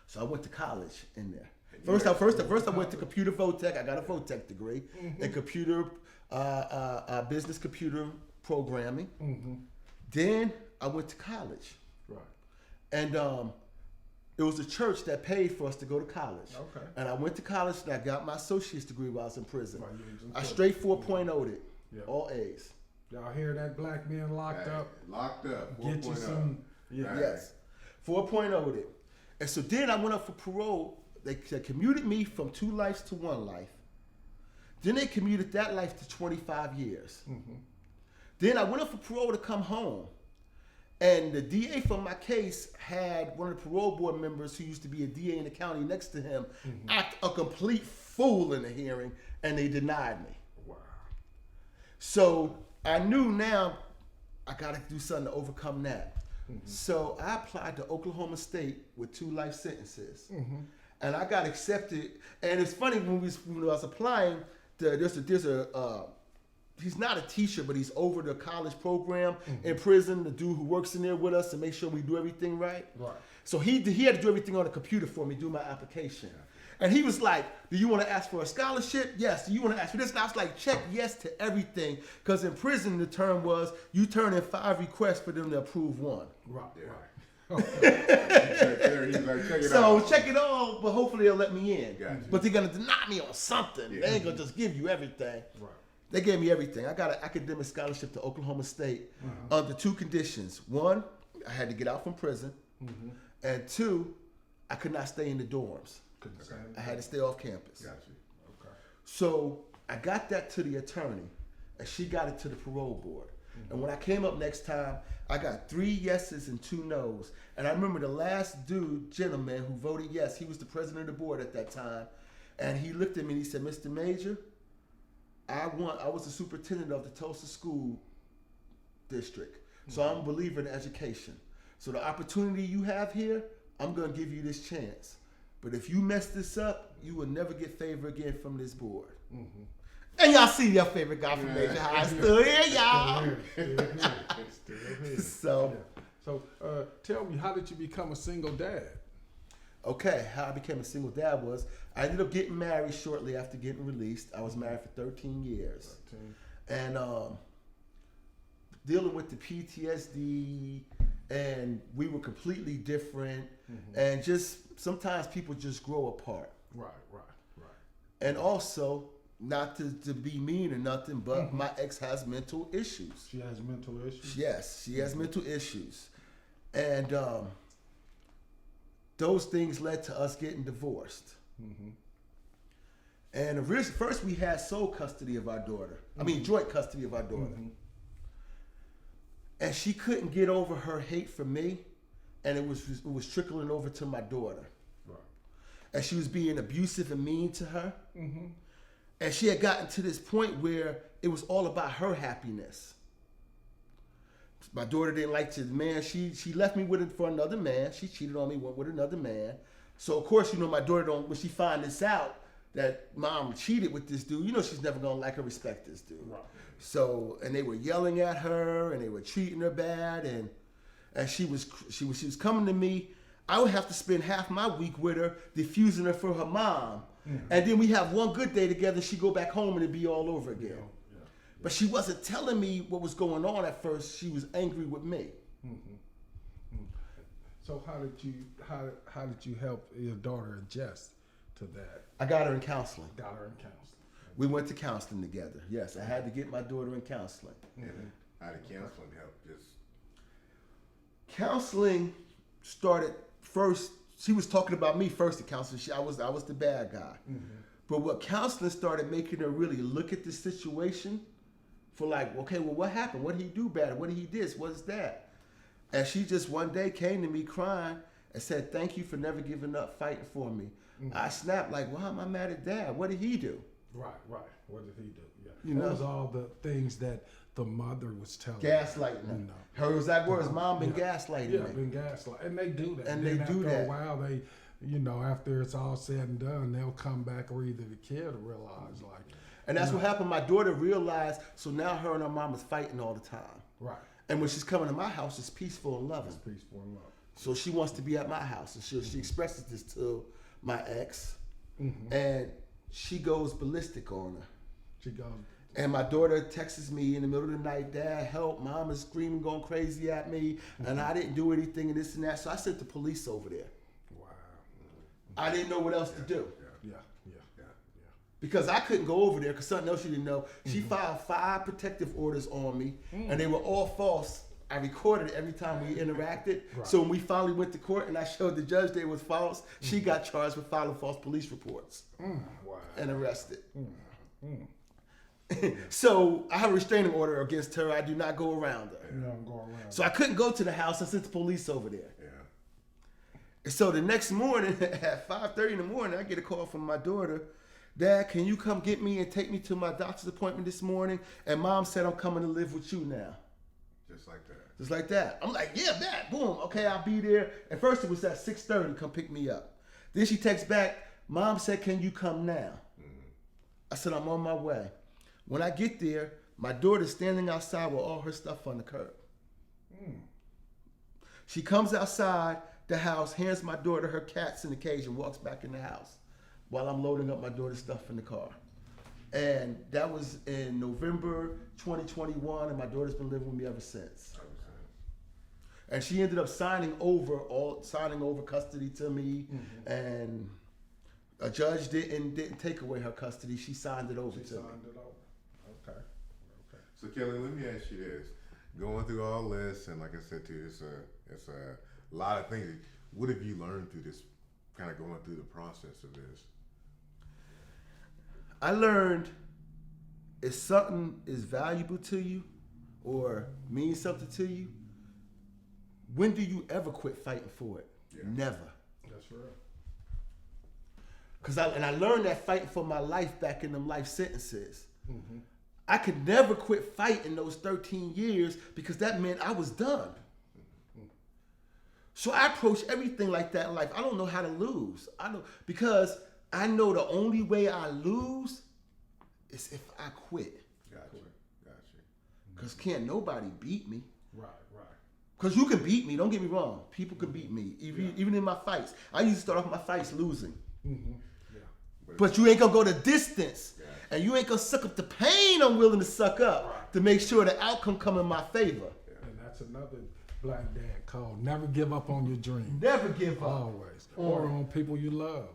So I went to college in there. First, I went to computer Votech. I got a Votech degree in computer, business computer programming. Mm-hmm. Then I went to college, Right. and it was a church that paid for us to go to college. Okay. And I went to college and I got my associate's degree while I was in prison. Right, you was in I prison. straight 4.0'd it, Yeah. all A's. Y'all hear that? Black men locked Hey, up. Locked up. Get you 4.0. some. Yeah. Right. Yes, 4.0'd it. And so then I went up for parole. They commuted me from 2 lives to 1 life. Then they commuted that life to 25 years. Mm-hmm. Then I went up for parole to come home. And the DA for my case had one of the parole board members who used to be a DA in the county next to him act a complete fool in the hearing, and they denied me. Wow. So I knew now I got to do something to overcome that. So I applied to Oklahoma State with 2 life sentences. And I got accepted. And it's funny, when I was applying, he's not a teacher, but he's over the college program in prison, the dude who works in there with us to make sure we do everything right. Right. So he had to do everything on the computer for me, do my application. And he was like, do you want to ask for a scholarship? Yes. Do you want to ask for this? And I was like, check yes to everything. Because in prison, the term was you turn in 5 requests for them to approve 1. Right. Yeah. Right. He's like, check it So out. check it all, but hopefully they'll let me in. Gotcha. But they're going to deny me on something. Yeah. They ain't going to just give you everything. Right. They gave me everything. I got an academic scholarship to Oklahoma State under 2 conditions. 1, I had to get out from prison. And 2, I could not stay in the dorms. Couldn't say I had to stay off campus. Got you. Okay. So I got that to the attorney, and she got it to the parole board. And when I came up next time, I got 3 yeses and 2 nos. And I remember the last gentleman who voted yes, he was the president of the board at that time. And he looked at me and he said, Mr. Major, I was the superintendent of the Tulsa School District. So I'm a believer in education. So the opportunity you have here, I'm going to give you this chance. But if you mess this up, you will never get favor again from this board. And y'all see your favorite guy from Major High still here, y'all. Still here. So, Yeah. So tell me, how did you become a single dad? okay, how I became a single dad was I ended up getting married shortly after getting released. I was married for 13 years. And dealing with the PTSD, and we were completely different. And just sometimes people just grow apart. Right. And also, not to be mean or nothing, but my ex has mental issues. She has mental issues. Yes, she has mental issues. And those things led to us getting divorced. And first we had sole custody of our daughter. I mean, joint custody of our daughter. And she couldn't get over her hate for me, and it was trickling over to my daughter. Right. and she was being abusive and mean to her. Mm-hmm. And she had gotten to this point where it was all about her happiness. My daughter didn't like the man. She left me with it for another man. She cheated on me, went with another man. So of course, you know, my daughter don't. When she find this out that mom cheated with this dude, you know, she's never gonna like or respect this dude. Right. So, and they were yelling at her and they were treating her bad, and she was coming to me. I would have to spend half my week with her, diffusing her for her mom. And then we have one good day together, she go back home and it'd be all over again. Yeah. But she wasn't telling me what was going on at first. She was angry with me. So how did you help your daughter adjust to that? I got her in counseling. Got her in counseling. We went to counseling together. Yes, I had to get my daughter in counseling. How did counseling help? Just Counseling started first. She was talking about me first at counseling. I was the bad guy. But what counseling started making her really look at the situation for like, okay, well, what happened? What did he do bad? What did he this? What's that? And she just one day came to me crying and said, thank you for never giving up fighting for me. I snapped like, why am I mad at Dad? What did he do? Right. What did he do? Yeah. You That know? was all the things that the mother was telling her. Gaslighting her. You know. Her exact words, Mom been gaslighting Yeah, me. been gaslight. And they do that. And then they do after that. a while, they, you know, after it's all said and done, they'll come back or either the kid will realize, like. And that's what happened. My daughter realized, so now her and her mom is fighting all the time. Right. And when she's coming to my house, it's peaceful and loving. It's peaceful and love. So she wants to be at my house. And she expresses this to my ex. And she goes ballistic on her. She goes. And my daughter texts me in the middle of the night, Dad, help, Mom is screaming, going crazy at me, and I didn't do anything and this and that. So I sent the police over there. Wow. I didn't know what else to do. Yeah. Because I couldn't go over there because something else she didn't know. She filed 5 protective orders on me, and they were all false. I recorded it every time we interacted. Right. So when we finally went to court and I showed the judge they was false, she got charged with filing false police reports Wow. and arrested. So I have a restraining order against her. I do not go around her. You know, I'm going around. So I couldn't go to the house. I sent the police over there. yeah. And so the next morning at 5:30 in the morning, I get a call from my daughter. Dad, can you come get me and take me to my doctor's appointment this morning? And Mom said I'm coming to live with you now. Just like that. Just like that. I'm like, yeah, Dad, boom. Okay, I'll be there. At first it was at 6:30, come pick me up. Then she texts back, Mom said, can you come now? I said, I'm on my way. When I get there, my daughter's standing outside with all her stuff on the curb. She comes outside the house, hands my daughter her cats in the cage, and walks back in the house while I'm loading up my daughter's stuff in the car. And that was in November 2021, and my daughter's been living with me ever since. And she ended up signing over custody to me, and a judge didn't take away her custody. She signed it over She to me. signed it over. Okay. So Kelly, let me ask you this: going through all this, and like I said to you, it's a lot of things. What have you learned through this? Kind of going through the process of this. I learned if something is valuable to you or means something to you, when do you ever quit fighting for it? Yeah. Never. That's real. I learned that fighting for my life back in them life sentences. I could never quit fighting those 13 years because that meant I was done. So I approach everything like that in life. I don't know how to lose. Because I know the only way I lose is if I quit. Gotcha. Because can't nobody beat me. Right. Because you can beat me, don't get me wrong. People can beat me, even in my fights. I used to start off my fights losing. But you ain't gonna go the distance. And you ain't gonna suck up the pain I'm willing to suck up to make sure the outcome come in my favor. And that's another black dad code. Never give up on your dream. Never give up. Always. Or on people you love.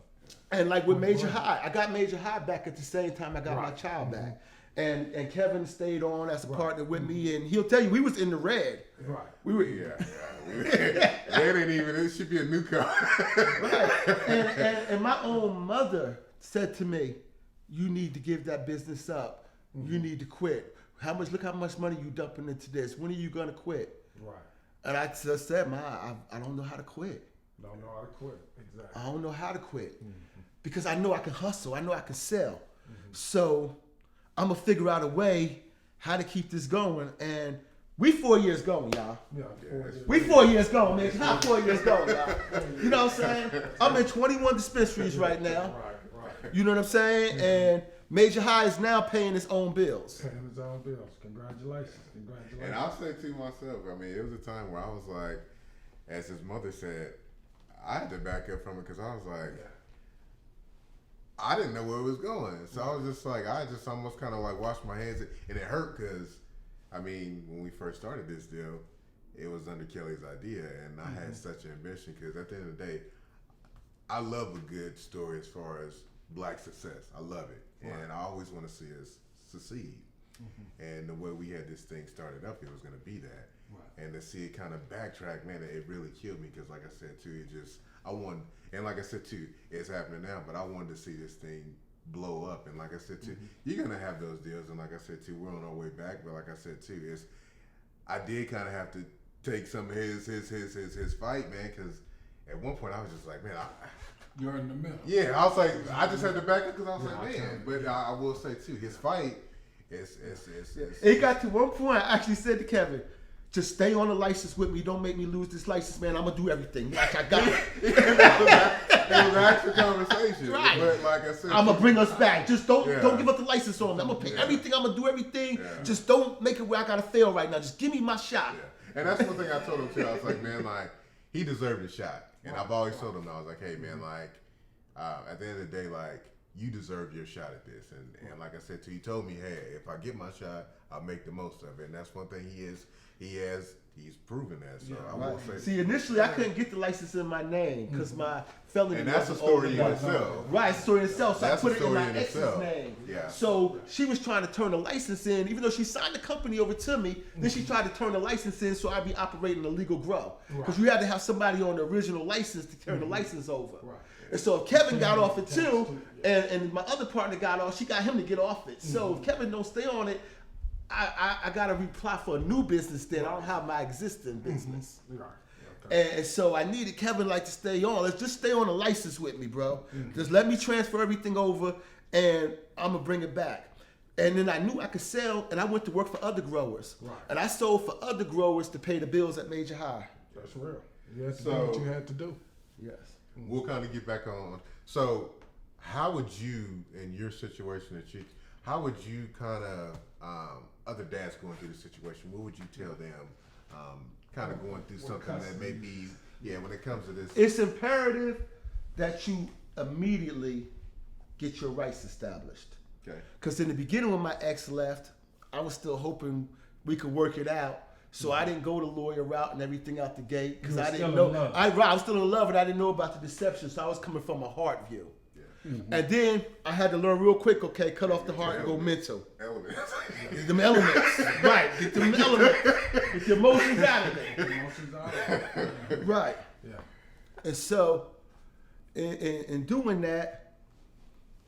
And like with Major High, I got Major High back at the same time I got my Right. child back. And Kevin stayed on as a partner with me, and he'll tell you we was in the red. Right. We were That ain't even. It should be a new car. right. And my own mother said to me, "You need to give that business up. You need to quit. Look how much money you dumping into this. When are you gonna quit?" Right. And I just said, "Ma, I don't know how to quit." Don't know how to quit. Exactly. I don't know how to quit because I know I can hustle. I know I can sell. So I'm gonna figure out a way how to keep this going. And we 4 years going, y'all. Yeah. We 4 years going, man. How 4 years going, y'all? You know what I'm saying? I'm in 21 dispensaries right now. Right. You know what I'm saying? And Major High is now paying its own bills. Paying his own bills. Congratulations. And I'll say to myself, I mean, it was a time where I was like, as his mother said, I had to back up from it because I was like, I didn't know where it was going. So I was just like, I just almost kind of like washed my hands. And it hurt because, I mean, when we first started this deal, it was under Kelly's idea. And I had such ambition because at the end of the day, I love a good story as far as black success. I love it. And I always want to see us succeed. And the way we had this thing started up, it was going to be that. And to see it kind of backtrack, man, it really killed me because, like I said, too, and like I said, too, it's happening now, but I wanted to see this thing blow up. And like I said, too, you're going to have those deals. And like I said, too, we're on our way back. But like I said, too, I did kind of have to take some of his fight, man, because at one point I was just like, man, you're in the middle. Yeah, I was like, I just had to back up because I was like, man. But I will say, too, his fight is. It got to one point I actually said to Kevin, just stay on the license with me. Don't make me lose this license, man. I'm going to do everything. Like I got it. It was an actual conversation. Right. But like I said, I'm going to bring us back. Just don't give up the license on me. I'm going to pay everything. I'm going to do everything. Just don't make it where I got to fail right now. Just give me my shot. And that's one thing I told him, too. I was like, man, like, he deserved a shot. And I've always told him, I was like, hey, man, like, at the end of the day, like, you deserve your shot at this. And like I said, too, he told me, hey, if I get my shot, I'll make the most of it. And that's one thing he's proven that. So I will say. See, initially I couldn't get the license in my name because my felony. And that's a story in itself. Right, it's a story in itself. So That's I put a it in my story in ex's itself. name. Yeah. So she was trying to turn the license in, even though she signed the company over to me. Then she tried to turn the license in so I'd be operating a legal grow. Because you had to have somebody on the original license to turn the license over. Right. And so if Kevin got off it too, and my other partner got off, she got him to get off it. So if Kevin don't stay on it, I got to apply for a new business then. I don't have my existing business. And so I needed Kevin to stay on. Let's just stay on the license with me, bro. Just let me transfer everything over and I'm going to bring it back. And then I knew I could sell and I went to work for other growers. Right. And I sold for other growers to pay the bills at Major High. That's real. You had to do what you had to do. Yes. We'll kind of get back on. So how would you, in your situation, how would you kind of, other dads going through the situation, what would you tell them, kind of going through something that may be, when it comes to this? It's imperative that you immediately get your rights established. Okay. Because in the beginning when my ex left, I was still hoping we could work it out. So I didn't go the lawyer route and everything out the gate because I didn't know. I was still in love and I didn't know about the deception. So I was coming from a heart view. And then I had to learn real quick, okay, cut off the heart and go mental. Elements. Get them elements. Right. Get them elements. Get the emotions out of it. Right. Yeah. And so in doing that,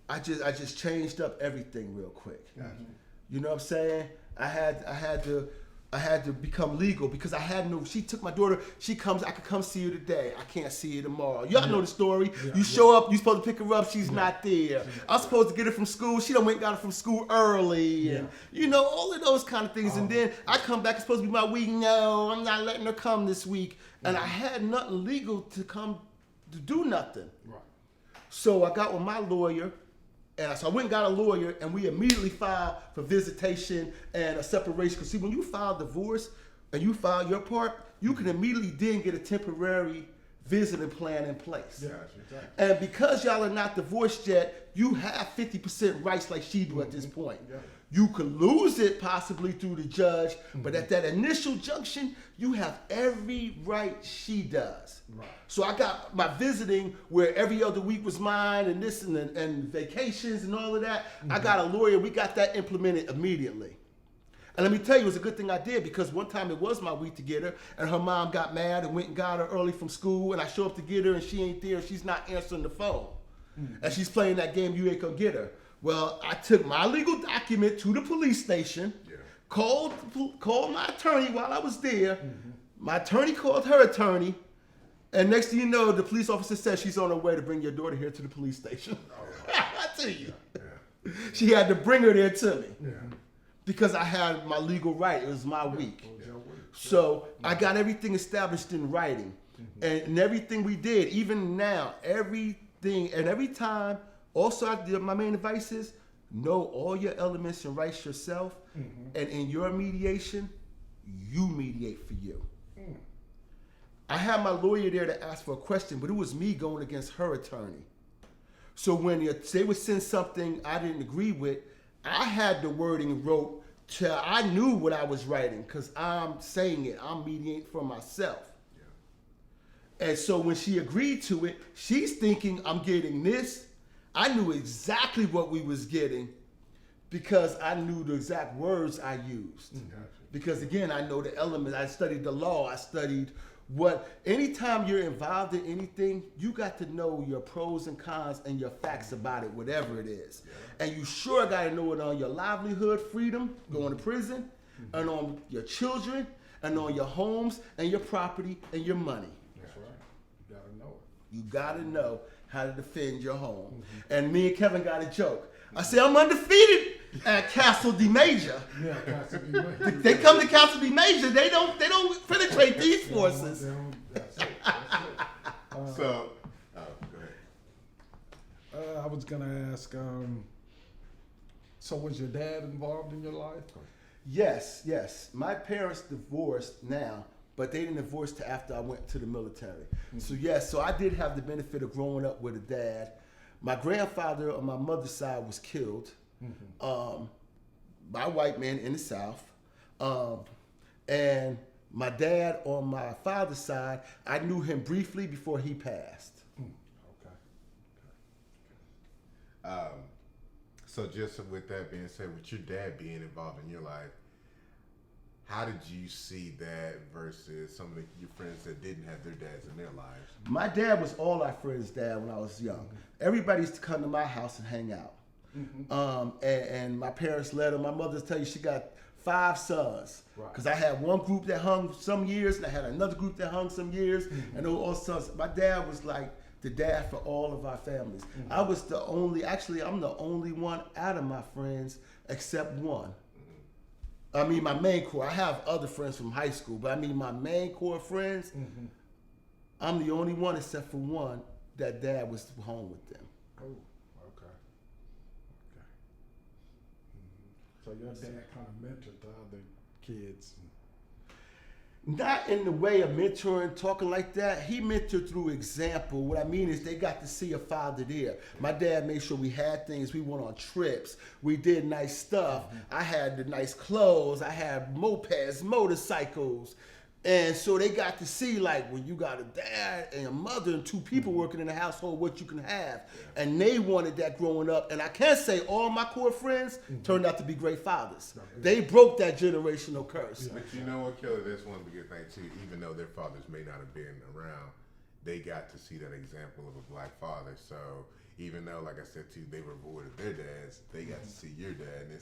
I just changed up everything real quick. Gotcha. You know what I'm saying? I had to become legal because I had no. She took my daughter. She comes. I could come see you today. I can't see you tomorrow. Y'all know the story. You show up. You supposed to pick her up. She's not there. I'm supposed to get her from school. She done went and got her from school early, and all of those kind of things. And then I come back. It's supposed to be my week. No, I'm not letting her come this week. And I had nothing legal to come to do nothing. Right. So I got with my lawyer. And so I went and got a lawyer, and we immediately filed for visitation and a separation. Because see, when you file divorce and you file your part, you can immediately then get a temporary visiting plan in place. Yeah, exactly. And because y'all are not divorced yet, you have 50% rights like she do at this point. Yeah. You could lose it possibly through the judge, but at that initial junction, you have every right she does. Right. So I got my visiting where every other week was mine and this and vacations and all of that. I got a lawyer. We got that implemented immediately. And let me tell you, it was a good thing I did because one time it was my week to get her and her mom got mad and went and got her early from school and I show up to get her and she ain't there and she's not answering the phone. And she's playing that game, you ain't gonna get her. Well, I took my legal document to the police station, called my attorney while I was there. My attorney called her attorney, And next thing you know, the police officer says she's on her way to bring your daughter here to the police station. I tell you. Yeah. She had to bring her there to me. Yeah. Because I had my legal right. It was my week. It was your week. So I got everything established in writing. And everything we did, even now, everything, and every time, also my main advice is know all your elements and rights yourself. And in your mediation, you mediate for you. I had my lawyer there to ask for a question, but it was me going against her attorney. So when they would send something I didn't agree with, I had the wording wrote till I knew what I was writing because I'm saying it. I'm mediating for myself. Yeah. And so when she agreed to it, she's thinking I'm getting this. I knew exactly what we was getting because I knew the exact words I used. Gotcha. Because again, I know the elements. I studied the law. I studied anytime you're involved in anything, you got to know your pros and cons and your facts about it, whatever it is. Yeah. And you sure got to know it on your livelihood, freedom, going to prison, and on your children, and on your homes, and your property, and your money. That's right. You got to know it. You got to know how to defend your home. And me and Kevin got a joke. I say, I'm undefeated at Castle D Major. Yeah, Castle D Major. They come to Castle D Major, they don't penetrate these forces. That's it. So, go ahead. I was gonna ask. So was your dad involved in your life? Yes. My parents divorced now, but they didn't divorce till after I went to the military. So yes, so I did have the benefit of growing up with a dad. My grandfather on my mother's side was killed by a white man in the South. And my dad on my father's side, I knew him briefly before he passed. Okay. So just with that being said, with your dad being involved in your life, how did you see that versus some of your friends that didn't have their dads in their lives? My dad was all our friends' dad when I was young. Everybody used to come to my house and hang out. And my parents let her. My mother tell you she got 5 sons. Because I had one group that hung some years, and I had another group that hung some years, and they were all sons. My dad was like the dad for all of our families. I was I'm the only one out of my friends except one. I mean, my main core. I have other friends from high school, but I mean, my main core friends, I'm the only one except for one that dad was home with them. Oh, okay. So your dad kind of mentored the other kids. Not in the way of mentoring, talking like that. He mentored through example. What I mean is they got to see a father there. My dad made sure we had things. We went on trips. We did nice stuff. I had the nice clothes. I had mopeds, motorcycles. And so they got to see, like, when you got a dad and a mother and 2 people working in the household, what you can have. And they wanted that growing up. And I can't say all my core friends turned out to be great fathers. They broke that generational curse. But you know what, Kelly? That's one of the good things, too. Even though their fathers may not have been around, they got to see that example of a black father. So even though, like I said, too, they were void of their dads, they got to see your dad. And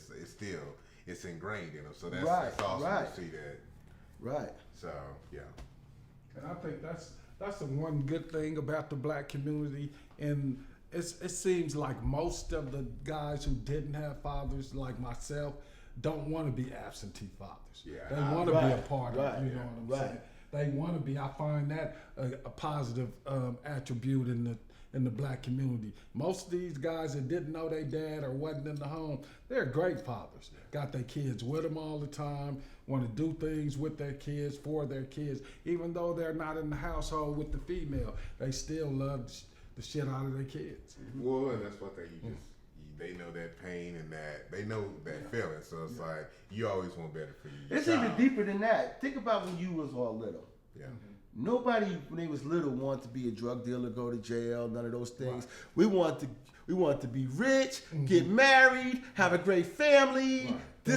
it's ingrained in them. So that's awesome to see that. Right. So, yeah. And I think that's the one good thing about the black community. And it seems like most of the guys who didn't have fathers, like myself, don't want to be absentee fathers. Yeah. They want to be a part of it. You know what I'm saying? They want to be. I find that a positive attribute in the black community. Most of these guys that didn't know their dad or wasn't in the home, they're great fathers. Got their kids with them all the time, want to do things with their kids, for their kids. Even though they're not in the household with the female, they still love the shit out of their kids. Well, and that's one thing they know that pain and that they know that feeling. So it's like you always want better for you. It's even deeper than that. Think about when you was all little. Yeah. Nobody, when they was little, wanted to be a drug dealer, go to jail, none of those things. We wanted to be rich, get married, have a great family. The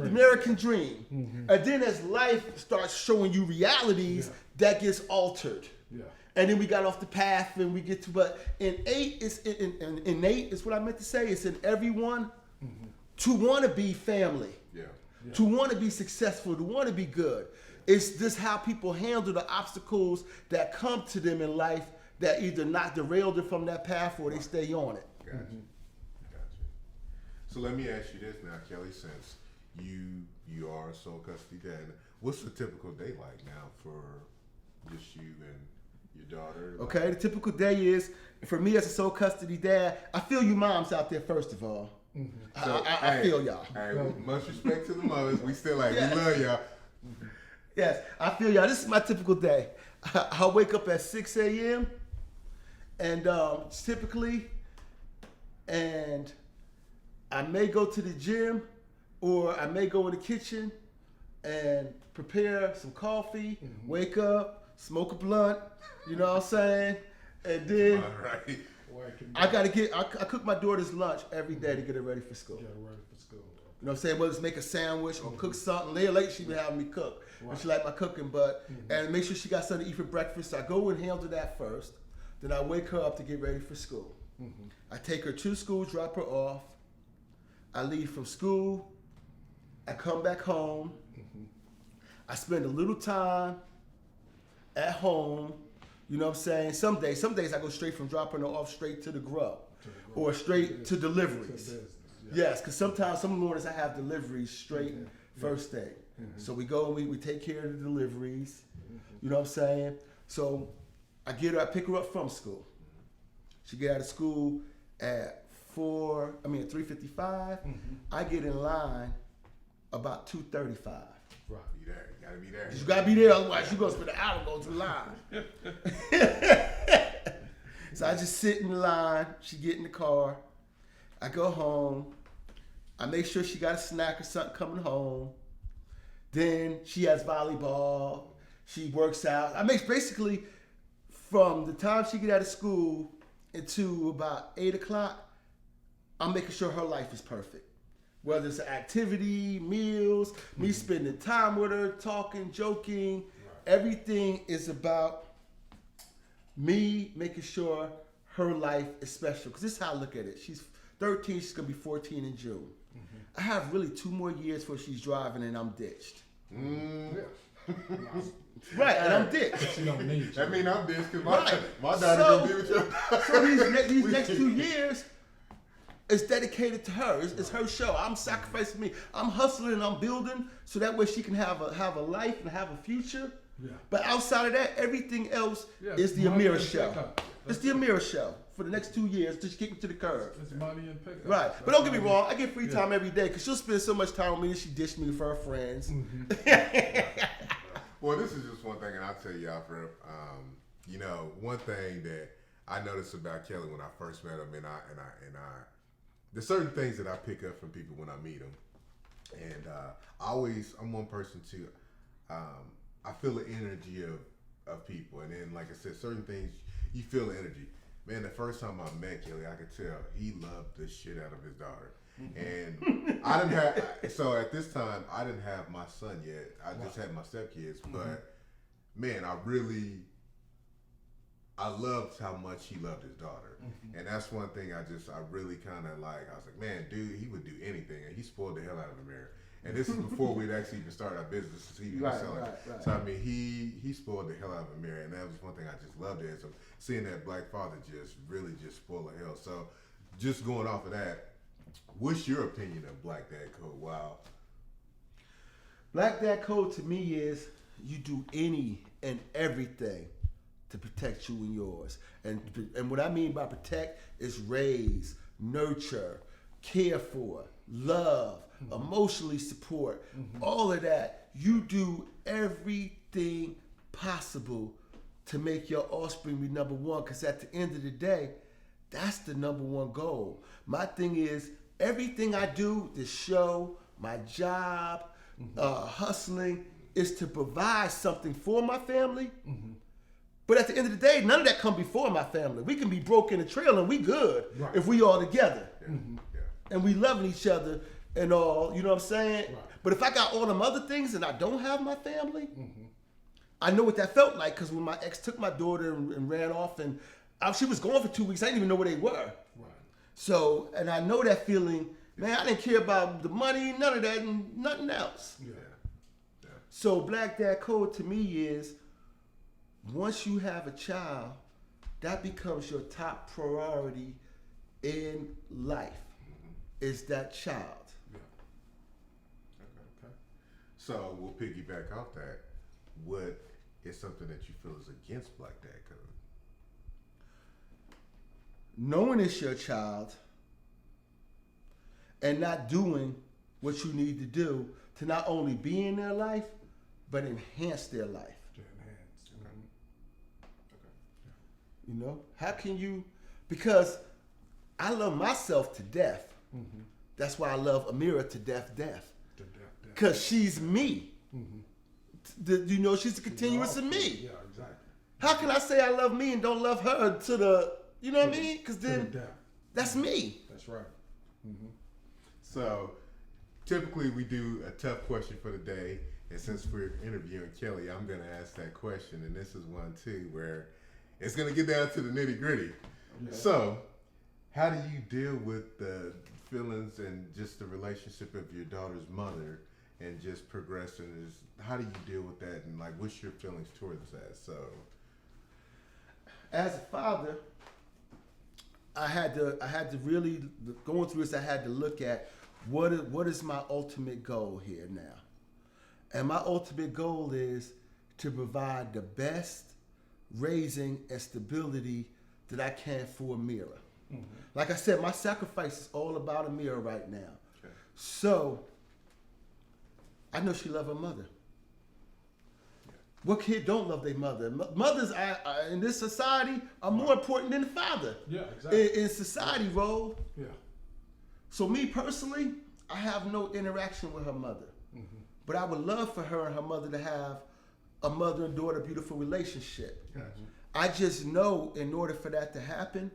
American dream. And then as life starts showing you realities, that gets altered. Yeah. And then we got off the path and we get to, but innate is what I meant to say. It's in everyone to want to be family, to want to be successful, to want to be good. It's just how people handle the obstacles that come to them in life that either not derail them from that path or they stay on it. Gotcha. Gotcha. So let me ask you this now, Kelly, since you are a sole custody dad, what's the typical day like now for just you and your daughter? Okay, the typical day is, for me as a sole custody dad, I feel you moms out there first of all. So, I feel y'all. Hey, much respect to the mothers. We still like, Yes. we love y'all. Yes, I feel y'all. This is my typical day. I wake up at 6 a.m. and typically, and I may go to the gym or I may go in the kitchen and prepare some coffee, wake up, smoke a blunt, you know what I'm saying? And then All right. I cook my daughter's lunch every day to get her ready for school. Get ready for school. You know what I'm saying? Whether it's make a sandwich or cook something. Late she been having me cook. And she like my cooking, but and make sure she got something to eat for breakfast. So I go and handle that first. Then I wake her up to get ready for school. I take her to school, drop her off. I leave from school. I come back home. I spend a little time at home. You know what I'm saying? Some days I go straight from dropping her off straight to the grow. Or straight to deliveries. Yes, because sometimes, some mornings I have deliveries straight first thing. So we go and we take care of the deliveries. You know what I'm saying? So I pick her up from school. She get out of school at 3:55. I get in line about 2:35. Right. Be there. You gotta be there. You gotta be there, otherwise you're gonna spend an hour going to the line. So I just sit in the line, she get in the car, I go home, I make sure she got a snack or something coming home. Then she has volleyball, she works out. I make basically from the time she get out of school until about 8 o'clock, I'm making sure her life is perfect. Whether it's an activity, meals, me spending time with her, talking, joking, everything is about me making sure her life is special. Because this is how I look at it. She's 13, she's going to be 14 in June. I have really 2 more years before she's driving and I'm ditched. Right, and I'm ditched. She don't need you. That mean I'm this because Right. my daughter So- gonna be with you. So these next 2 years is dedicated to her. It's her show. I'm sacrificing me. I'm hustling. I'm building so that way she can have a life and have a future. Yeah. But outside of that, everything else Yeah, is the money Amira and show. pickup. It's the Amira show for the next 2 years. Just kick me to the curb. It's money and pickup. Right. But don't get me wrong. I get free time every day because she'll spend so much time with me that she dished me for her friends. Well, this is just one thing, and I'll tell y'all for one thing that I noticed about Kelly when I first met him, and I there's certain things that I pick up from people when I meet them, and I'm one person too. I feel the energy of people, and then like I said, certain things you feel the energy. Man, the first time I met Kelly, I could tell he loved the shit out of his daughter. And I didn't have, so at this time, I didn't have my son yet. I just had my stepkids. But man, I loved how much he loved his daughter. And that's one thing I really kind of like. I was like, man, dude, he would do anything. And he spoiled the hell out of Amira. And this is before we'd actually even started our business. Right. So, I mean, he spoiled the hell out of Amira. And that was one thing I just loved it. So seeing that black father just really just spoil the hell. So just going off of that, what's your opinion of Black Dad Code? Wow. Black Dad Code to me is you do any and everything to protect you and yours. And what I mean by protect is raise, nurture, care for, love, emotionally support, all of that. You do everything possible to make your offspring be number one, because at the end of the day, that's the number one goal. My thing is, everything I do, the show, my job, hustling, is to provide something for my family. But at the end of the day, none of that come before my family. We can be broke in a trailer and we good if we all together. And we loving each other and all, you know what I'm saying? Right. But if I got all them other things and I don't have my family, I know what that felt like, because when my ex took my daughter and ran off, and she was gone for 2 weeks, I didn't even know where they were. Right. So, and I know that feeling, man, I didn't care about the money, none of that, and nothing else. Yeah. So Black Dad Code to me is once you have a child, that becomes your top priority in life. Is that child. Yeah. Okay. So we'll piggyback off that. What is something that you feel is against Black Dad Code? Knowing it's your child and not doing what you need to do to not only be in their life, but enhance their life. To enhance. Okay. You know, how can you? Because I love myself to death. Mm-hmm. That's why I love Amira to death. To death. Because she's me. Mm-hmm. You know, she's a continuous of me. Yeah, exactly. How can I say I love me and don't love her to the, you know what I mean? Because To the then death. that's me. That's right. Mm-hmm. So typically we do a tough question for the day, and since we're interviewing Kelly, I'm going to ask that question, and this is one too where it's going to get down to the nitty gritty. Yeah. So, how do you deal with the feelings and just the relationship of your daughter's mother and just progressing? How do you deal with that, and like, what's your feelings towards that? So, As a father, I had to really going through this. I had to look at what is my ultimate goal here now, and my ultimate goal is to provide the best raising and stability that I can for Amira. Mm-hmm. Like I said, my sacrifice is all about Amira right now. okay. So I know she love her mother. What kid don't love their mother? Mothers in this society are more important than the father. Yeah, exactly. In society role. Yeah. So me personally, I have no interaction with her mother. Mm-hmm. But I would love for her and her mother to have a mother and daughter beautiful relationship. Gotcha. I just know in order for that to happen,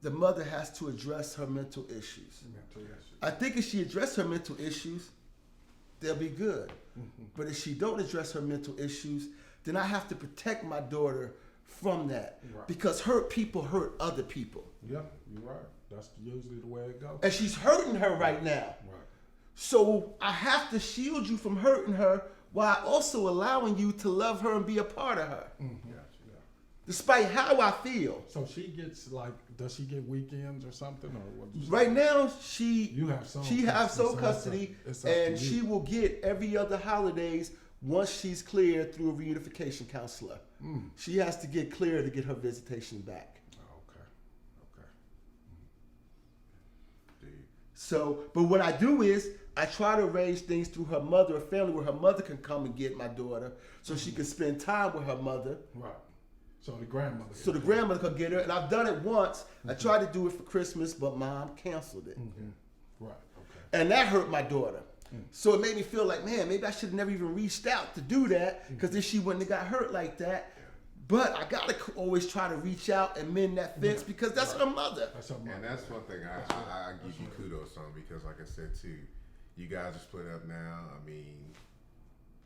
the mother has to address her mental issues. I think if she addresses her mental issues, they'll be good. Mm-hmm. But if she don't address her mental issues, then I have to protect my daughter from that. Right. Because hurt people hurt other people. Yeah, you're right. That's usually the way it goes. And she's hurting her right now. Right. So I have to shield you from hurting her while also allowing you to love her and be a part of her. Mm-hmm. Yeah. Despite how I feel. So she gets does she get weekends or something, or what? Right now, You have sole she has sole custody, custody, so it's up to and you. she will get every other holidays once she's cleared through a reunification counselor. Mm. She has to get clear to get her visitation back. Oh, okay. So, but what I do is I try to arrange things through her mother or family where her mother can come and get my daughter so she can spend time with her mother. Right. So the grandmother. So the grandmother could get her. And I've done it once. I tried to do it for Christmas, but mom canceled it. Mm-hmm. Right. Okay. And that hurt my daughter. So it made me feel like, man, maybe I should have never even reached out to do that because then she wouldn't have got hurt like that. But I got to always try to reach out and mend that fence because that's her mother. That's her mother. And that's one thing I give you kudos on, because like I said too, you guys are split up now. I mean,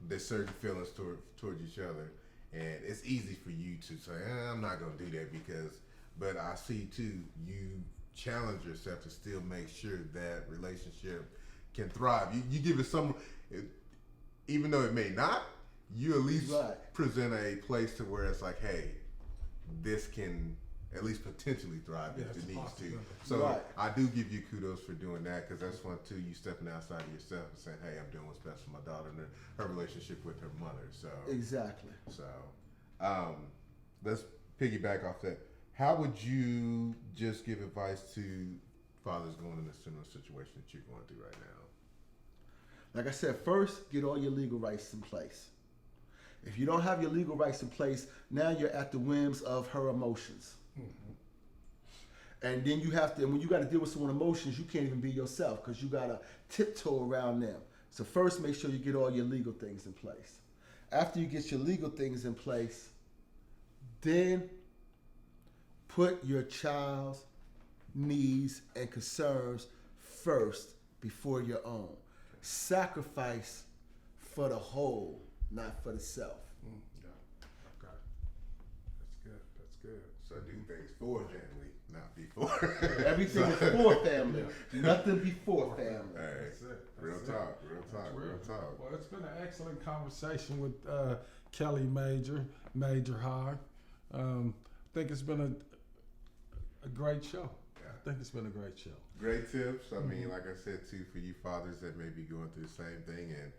there's certain feelings towards each other, and it's easy for you to say, I'm not gonna do that but I see too, you challenge yourself to still make sure that relationship can thrive. You give it some, even though it may not, you at least present a place to where it's like, hey, this can at least potentially thrive if it needs to. So I do give you kudos for doing that, because that's one too, you stepping outside of yourself and saying, hey, I'm doing what's best for my daughter and her relationship with her mother. So Exactly. So let's piggyback off that. How would you just give advice to fathers going in a similar situation that you're going through right now? Like I said, first, get all your legal rights in place. If you don't have your legal rights in place, now you're at the whims of her emotions. Mm-hmm. And then you have to, and when you got to deal with someone's emotions, you can't even be yourself because you got to tiptoe around them. So first, make sure you get all your legal things in place. After you get your legal things in place, then put your child's needs and concerns first before your own. Sacrifice for the whole, not for the self. Yeah. Okay. That's good. So do things for family, not before. Everything before family, nothing before family. Hey, That's it. real That's it. talk, real talk, That's real talk. Well, it's been an excellent conversation with Kelly Major High. I think it's been a great show. Yeah. I think it's been a great show. Great tips. I mean, like I said too, for you fathers that may be going through the same thing, and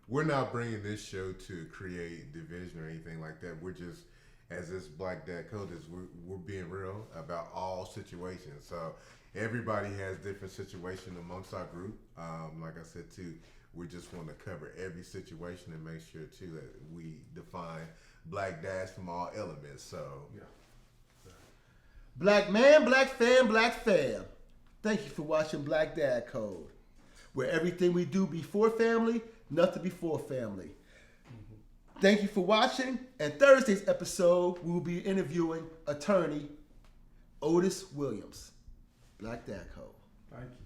we're not bringing this show to create division or anything like that. We're just, as this Black Dad Code is, we're being real about all situations. So everybody has different situation amongst our group. Like I said too, we just want to cover every situation and make sure too that we define black dads from all elements. So Yeah. Black man, black fam, black fam. Thank you for watching Black Dad Code, where everything we do before family, nothing before family. Thank you for watching. And Thursday's episode, we will be interviewing attorney Otis Williams. Black Dad Code. Thank you.